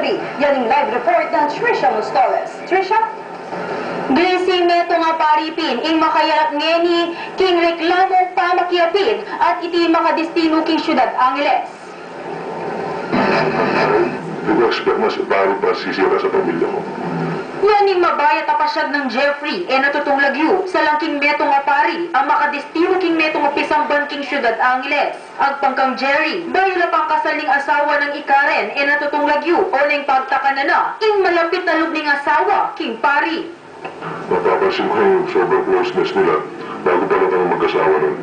Custody. Yan ang live report ng Trisha Mostores. Trisha? Gising neto nga paripin, ing makayalap ngeni, king reklamo pamakiapid, at iti makadestino king syudad Angeles. Hindi ko expect na si pari pa sisira sa pamilya ko. Yaning mabayat apasyag ng Jeffrey, natutong lagyo, sa langking meto nga pari, ang makadestino king meto nga pisamban king syudad Angeles. Agpangkang Jerry, bayo na pang kasaling asawa ng Ikaren, natutong lagyo, o ning pagtaka na, ing malapit na lubning asawa, king pari. Mapapansin ko yung sobrang closeness nila bago pa lang kami mag-asawa nun.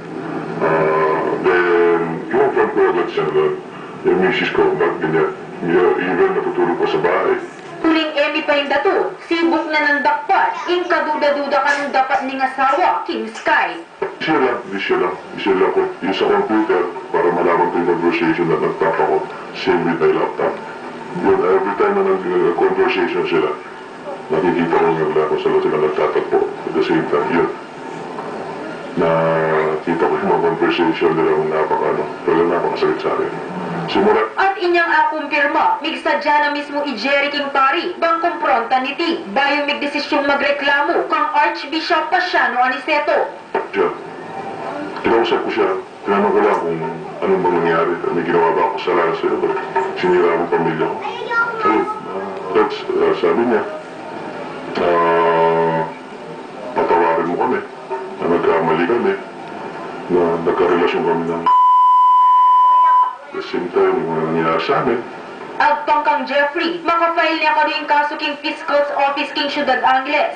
Then, kinonfront ko agad siya na yung misis ko, ba't ganyan? Even natutulog ko sa bahay. Tuling emi pa yung dato, sibuk na ng dakpat, ing kaduda-duda ka ng dapat ning asawa, king Sky. Hindi siya lang ko. Yung sa computer, para malaman ko yung conversation na nagtap ako, same with my laptop. Yun, every time na nag-conversation sila, nakikita ko nga kung saan sila nagtatakbo. At the same time, yun. Nakita ko yung mga conversation nila kung talagang napakasakit sa akin. Simula. At inyang akumpirma, migsadya na mismo i-Jerry king pari, bang kumpronta ni T, bayo mig desisyong magreklamo kang Archbishop Pasiano Aniceto. Siya, kinausap ko siya, tinanong ko lang kung anong bang nangyari. May ginawa ba ako sa sa'yo? Sinira akong pamilya ko. Sabi niya, patawarin mo kami, na nagkamali kami, na nagkarelasyon kami ng the same time, yung nangyari sa amin. Agpang kang Jeffrey, makafile niya ka rin kaso king Fiscal's Office king Ciudad Angeles.